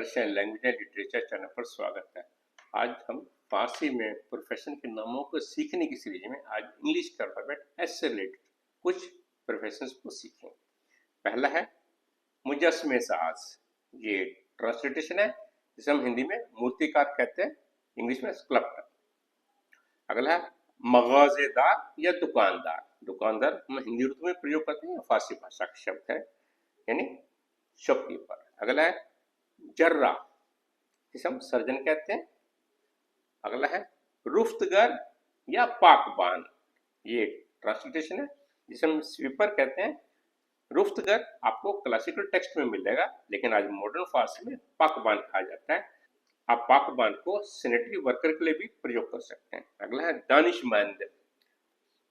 Persian language and literature channel पर स्वागत है। आज हम फारसी में प्रोफेशन के नामों को सीखने की सीरीज में आज इंग्लिश के अल्फाबेट एस से रिलेटेड कुछ प्रोफेशंस को सीखेंगे। पहला है मुजस्मे साज, ये ट्रांसलेशन है जिसे हम हिंदी में मूर्तिकार कहते हैं, इंग्लिश में स्कल्प्टर। अगला है मगाजेदार या दुकानदार। दुकानदार हम हिंदी उर्दू में प्रयोग करते हैं, फारसी भाषा का शब्द है यानी शॉपकीपर। अगला है जर्रा, जिसे हम सर्जन कहते हैं। अगला है रुफ्तगर या पाकबान, ये ट्रांसलेशन है जिसे हम स्वीपर कहते हैं। रुफ्तगर आपको क्लासिकल टेक्स्ट में मिलेगा, लेकिन आज मॉडर्न फारसी में पाकबान कहा जाता है। आप पाकबान को सैनिटरी वर्कर के लिए भी प्रयोग कर सकते हैं। अगला है दानिशमंद,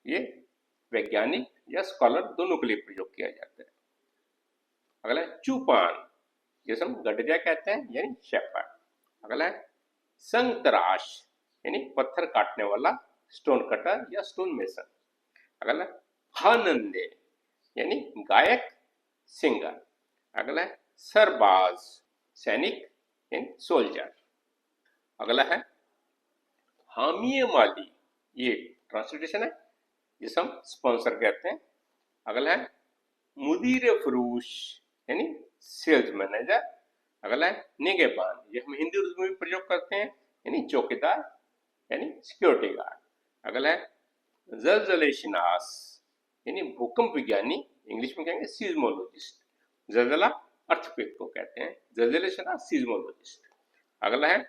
ये वैज्ञानिक या स्कॉलर दोनों के लिए प्रयोग किया जाता है। अगला है चूपान, जिसे हम गडरिया कहते हैं यानी शेफर्ड। अगला है संतराश, यानी पत्थर काटने वाला, स्टोन कटर या स्टोन मेसन। अगला है हानंदे, यानी गायक, सिंगर। अगला है सरबाज, सैनिक यानी सोल्जर। अगला है हामिए माली, ये ट्रांसलेशन है जिसे हम स्पॉन्सर कहते हैं। अगला है मुदीर फरूश, यानी सेल्स मैनेजर। अगला है निगहबान, ये हम हिंदी उर्दू में भी प्रयोग करते हैं यानी चौकीदार यानी सिक्योरिटी गार्ड। अगला है जलजले शिनास, यानी भूकंप विज्ञानी, इंग्लिश में कहेंगे सीज्मोलॉजिस्ट। जलजला अर्थक्वेक को कहते हैं, जलजले शिनास सीज्मोलॉजिस्ट। अगला है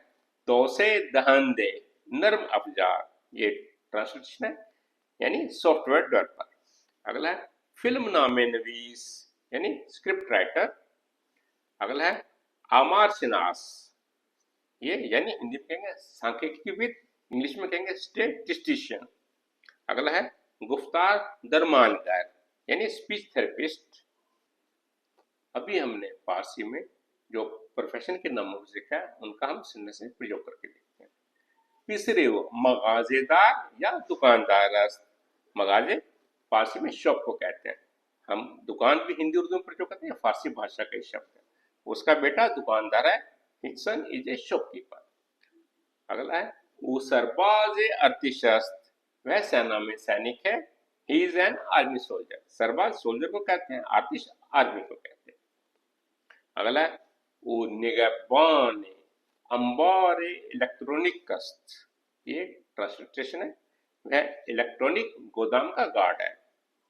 तोसे दहंदे, नर्म अफजार, ये ट्रांसलेशन है यानी सॉफ्टवेयर डेवलपर। अगला है फिल्म नामे नवीस, यानी स्क्रिप्ट राइटर। अगला है आमार शिनास, ये यानी हिंदी में कहेंगे सांख्यिकीविद, इंग्लिश में कहेंगे स्टेटिस्टिशियन। अगला है गुफ्तार दरमानगर, यानी स्पीच थेरेपिस्ट। अभी हमने फारसी में जो प्रोफेशन के नामों को सीखा है उनका हम सुनने से प्रयोग करके देखते हैं। तीसरे वो मगाजेदार या दुकानदार। मगाजे फारसी में शॉप को कहते हैं। हम दुकान भी हिंदी उर्दू में प्रयोग करते हैं, फारसी भाषा का शब्द है। उसका बेटा दुकानदार है, his son is a shopkeeper. अगला है वो सरबाज अर्थशस्त्र, वह सेना में सैनिक है। He is an army soldier, सरबाज soldier को कहते हैं, आर्टिस्ट आर्मी को कहते हैं। अगला है वो निगहबान अंबार इलेक्ट्रॉनिक कस्त, ये ट्रांसलेशन है, वह इलेक्ट्रॉनिक गोदाम का गार्ड है।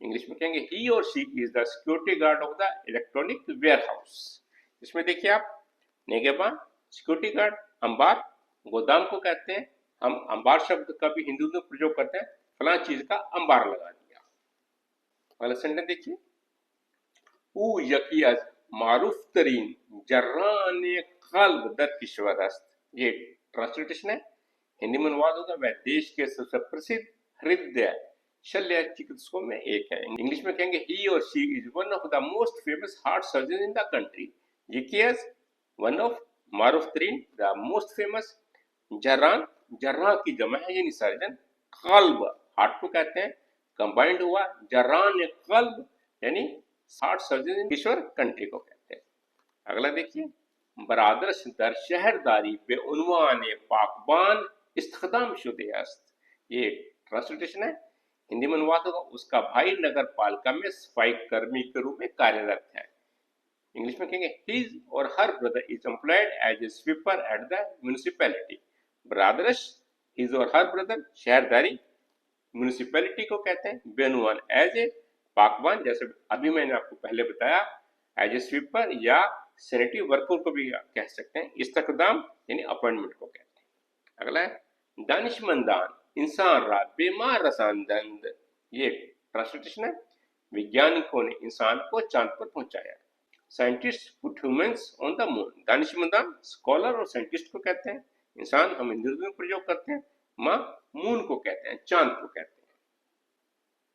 इंग्लिश में कहेंगे ही और she is the security guard of the electronic warehouse. इसमें देखिए आप, निगहबान, सिक्योरिटी गार्ड, अंबार, गोदाम को कहते हैं। हम अंबार शब्द का भी हिंदी में प्रयोग करते हैं, फला चीज का अंबार लगा दिया। अगला सेंटेंस देखिए, ऊ यकीयत मारूफ तरीन जर्रान कल्ब दर किश्वरस्त, ये ट्रांसलेशन है, हिंदी में अनुवाद होगा वह देश के सबसे प्रसिद्ध हृदय शल्य चिकित्सकों में एक है। इंग्लिश में कहेंगे ही और she is one of the most famous heart surgeon in the country. यकीयत वन ऑफ, मारूफ तरीन द मोस्ट फेमस, जर्रान, जर्रा की जमा है यानी सर्जन, कल्ब हार्ट को कहते हैं, कंबाइंड हुआ जर्रान कल्ब यानी हार्ट सर्जन इन ईश्वर कंट्री को कहते हैं। अगला देखिए, बरादर दर शहरदारी पे उन्वान पाकबान इस्तखदाम शुदे अस्त, ये ट्रांसलेशन है, हिंदी में अनुवाद होगा उसका भाई नगर पालिका में सफाई कर्मी के रूप में कार्यरत है। इंग्लिश में कहेंगे his or her brother is employed as a sweeper at the municipality. Brothers, his or her brother, शहरदारी, municipality को कहते हैं, बेनुआन एज ए पाकबान, जैसे अभी मैंने आपको पहले बताया, एज ए स्वीपर या सैनिटरी वर्कर को भी कह सकते हैं, इस्तकदाम यानी अपॉइंटमेंट को कहते हैं। अगला है दानिशमंदान, इंसान रात बेमार रसानदंद, ये ट्रांसलेशन है, वैज्ञानिकों ने इंसान को चांद पर पहुंचाया। Scientist put humans on the moon, दानिशमंदान स्कॉलर और साइंटिस्ट को कहते हैं, इंसान हम हिंदी में प्रयोग करते हैं, माँ मून को कहते हैं, चांद को कहते हैं।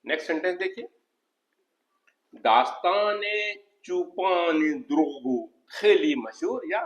नेक्स्ट सेंटेंस देखिए, दास्तान चूपान द्रुगु खेली मशहूर या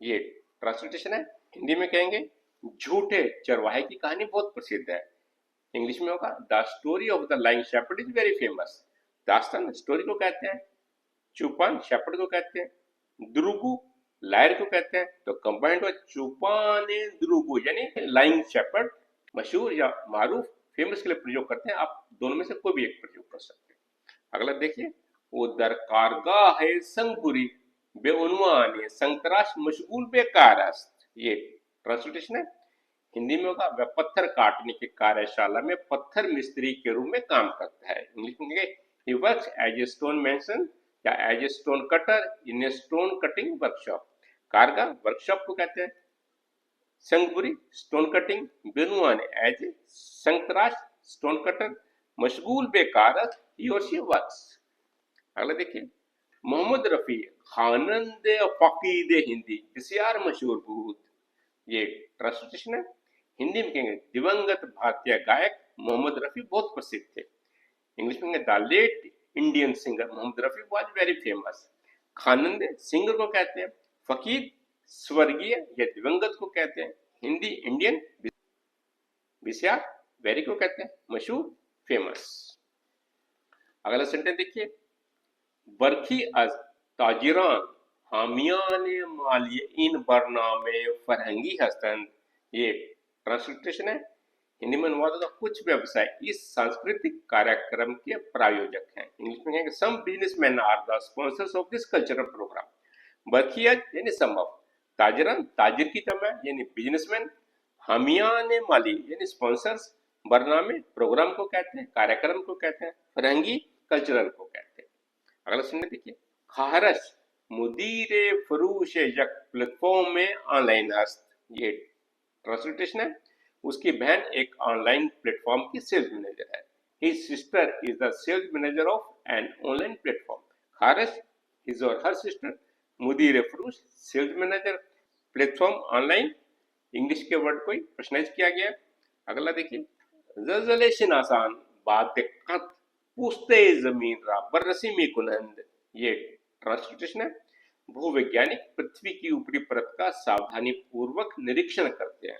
ये ट्रांसलेशन है, हिंदी में कहेंगे झूठे चरवाहे की कहानी बहुत प्रसिद्ध है। इंग्लिश में होगा the story of the lying shepherd is very famous. दास्तान स्टोरी को कहते हैं, चूपान शेपर्ड को कहते हैं, द्रुगु लायर को कहते हैं, तो कंबाइंड हुआ चुपाने द्रुगु यानी लाइंग शेपर्ड, मशहूर या मारूफ, फेमस के लिए प्रयोग करते हैं। आप दोनों में से कोई भी एक प्रयोग कर सकते हैं। अगला देखिए, वो दर कारगा है संगपुरी बेउनवान संतराश मशगूल बेकारस्त, ये ट्रांसलेशन है। हिंदी में होगा वह पत्थर काटने की कार्यशाला में पत्थर मिस्त्री के रूप में काम करता है। इंग्लिश में ही works as a stone mason या as a stone cutter in a stone cutting workshop. कारगा वर्कशॉप को कहते हैं, संगपुरी स्टोन कटिंग, बेनुआन एज ए संतराश स्टोन कटर, मशगूल बेकार ही और शी वर्क्स। अगला देखिए, मोहम्मद रफी खानंद फकीद हिंदी बसियार मशहूर भूत, ये ट्रांसलेशन है। हिंदी में कहेंगे दिवंगत भारतीय गायक मोहम्मद रफी बहुत प्रसिद्ध थे। इंग्लिश में the late Indian singer Mohammad Rafi was very famous. खानंद सिंगर को कहते हैं, फकीर स्वर्गीय या दिवंगत को कहते हैं, हिंदी इंडियन, बसियार वेरी को कहते हैं, मशहूर फेमस। अगला सेंटेंस देखिए, बरखी अज ताजिरान हामियान मालिय इन बरनामे फरहंगी हस्तन, ये ट्रांसलेशन है। हिंदी में अनुवाद होगा कुछ व्यवसाय इस सांस्कृतिक कार्यक्रम के प्रायोजक हैं। इंग्लिश में कहेंगे some businessman are the sponsors of this cultural programme. बरखिया यानी संभव, ताजरन ताजिर की जमा यानी बिजनेसमैन, हामियान माली यानी स्पॉन्सर्स, बरनामे प्रोग्राम को कहते हैं, कार्यक्रम को कहते हैं, फरहंगी कल्चरल को कहते हैं। अगला सुनने देखिए, खारश मुदीर फरूश यक प्लेटफॉर्म में ऑनलाइन हस्त, ये ट्रांसलेशन है। उसकी बहन एक ऑनलाइन प्लेटफॉर्म की सेल्स मैनेजर है। His sister is the sales manager of an online platform. खारश his और her sister, मुदीर फरूश sales manager, platform online, English के वर्ड को प्रेशनाइज किया गया। अगला देखिए, जलजलेशन आसान बात दिक्कत पूछते जमीन रा बरसी में कुनंद, ये ट्रांसलेशन है। भूवैज्ञानिक पृथ्वी की ऊपरी परत का सावधानी पूर्वक निरीक्षण करते हैं।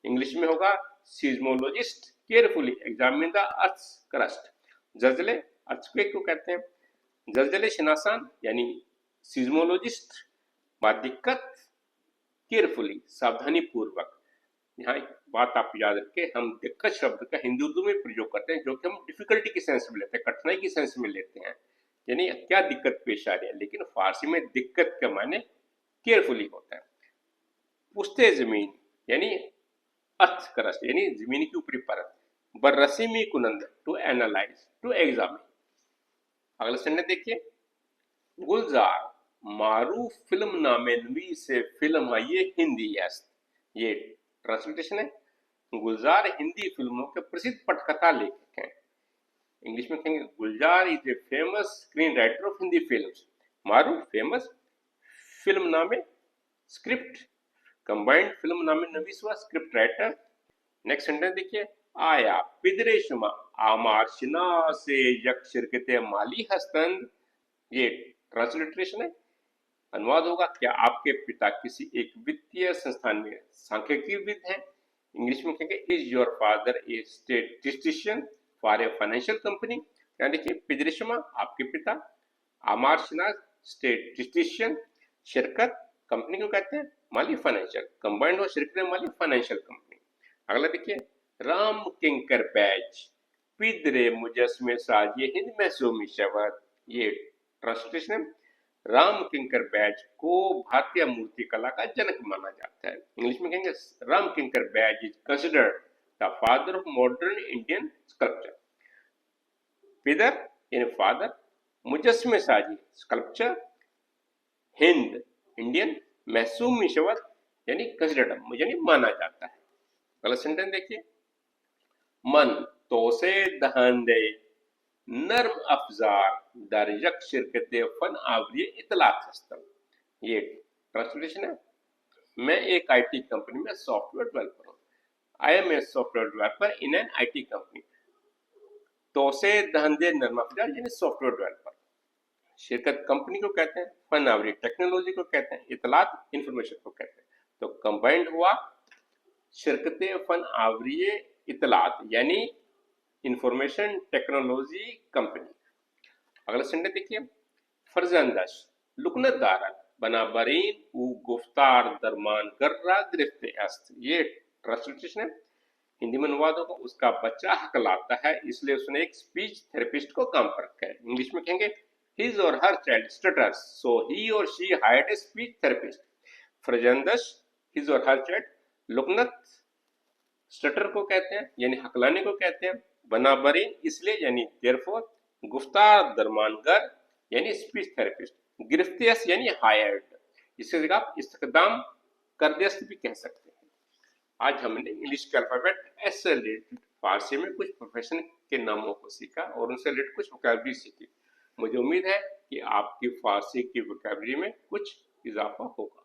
इंग्लिश में होगा seismologist carefully examine the earth crust. जलजले अर्थक्वेक को कहते हैं, जलजले शनासान यानी सीज्मोलॉजिस्ट, बादिक्कत केयरफुली सावधानी पूर्वक। यहाँ एक बात आप याद रखें, हम दिक्कत शब्द का हिंदी उर्दू में प्रयोग करते हैं जो कि हम डिफिकल्टी की सेंस में लेते हैं, कठिनाई की सेंस में लेते हैं, यानी क्या दिक्कत पेश आ रही है, लेकिन फारसी में दिक्कत का माने केयरफुली होता है। पुश्ते जमीन यानी अर्थ क्रस्ट यानी जमीन की ऊपरी परत, बरसीमी कुनंद टू एनालाइज टू एग्जामिन। अगला सेंटेंस देखिए, गुलजार मारूफ फिल्म नामे नवी से फिल्म है ये हिंदी यस्त, ये ट्रांसलेशन है। गुलजार हिंदी फिल्मों के प्रसिद्ध पटकथा लेखक हैं। इंग्लिश में कहेंगे Gulzar is a famous screen writer of Hindi films. मारूफ फेमस, फिल्म नामे स्क्रिप्ट, कंबाइंड फिल्म नामे नवीस हुआ स्क्रिप्ट राइटर। नेक्स्ट सेंटेंस देखिए, आया पिदरेशमा आमार शिना से यक शिरकते माली हस्तन, ये ट्रांसलिट्रेशन है। अनुवाद होगा क्या आपके पिता किसी एक वित्तीय संस्थान में सांख्यिकीविद हैं। इंग्लिश में कहेंगे is your father A statistician for a financial company. यहाँ देखिए पिदरेशमा आपके पिता, आमार शिना स्टेटिस्टिशियन, शिरकत कंपनी को कहते हैं, माली फाइनेंशियल, कंबाइंड हो शिरकत माली फाइनेंशियल कंपनी। अगला देखिए, राम किंकर बैच पिदरे मुजस्मे साजिए हिंद में सोमी शवत, ये ट्रांसलेशन है। राम किंकर बैच को भारतीय मूर्ति कला का जनक माना जाता है। इंग्लिश में कहेंगे Ram Kinkar Baij is considered the father of modern Indian sculpture. पिदर यानी फादर, मुजस्मे साजी स्कल्पचर, हिंद इंडियन, महसूम शवत यानी कंसिडर्ड यानी माना जाता है। अगला सेंटेंस देखिए, मन तो से दहन दे नर्म अफजार दर यक शिरकत फन आवरिय इतलाक हस्तम, ये ट्रांसलेशन है। मैं एक आईटी कंपनी में सॉफ्टवेयर डेवलपर हूँ। I am a software developer in an IT company. तो से दहन दे नर्म अफजार यानी सॉफ्टवेयर डेवलपर, शिरकत कंपनी को कहते हैं, फन आवरी टेक्नोलॉजी को कहते हैं, इतलात इंफॉर्मेशन को कहते हैं। तो कंबाइंड हुआ शिरकत फन आवरी इतलात यानी इंफॉर्मेशन टेक्नोलॉजी कंपनी। अगला सेंटेंस देखिए, फर्जंदश लुकनत दारन बनाबरीन उ गुफ्तार दरमान गर्रा गिरफ्त अस्त। ये ट्रांसलेशन है, हिंदी में अनुवाद होगा, उसका बच्चा हकलाता है इसलिए उसने एक स्पीच थेरेपिस्ट को काम पर रखा है। इंग्लिश में कहेंगे his or her child stutters so he or she hired a speech therapist। फ्रजंदश his or her child, लुकनत स्टटर को कहते हैं यानी हकलाने को कहते हैं, बनाबरीन इसलिए यानी देयरफॉर, गुफ्तार दरमानगर यानी स्पीच थेरेपिस्ट, गिरफ्तियस यानी हायर्ड, इससे जगह आप इस्तकदाम करदस्त भी कह सकते हैं। आज हमने इंग्लिश के अल्फाबेट एस से रिलेटेड फारसी में कुछ प्रोफेशन के नामों को सीखा और उनसे रिलेटेड कुछ वोकैबुलरी सीखी। मुझे उम्मीद है कि आपकी फारसी की वोकैबुलरी में कुछ इजाफा होगा।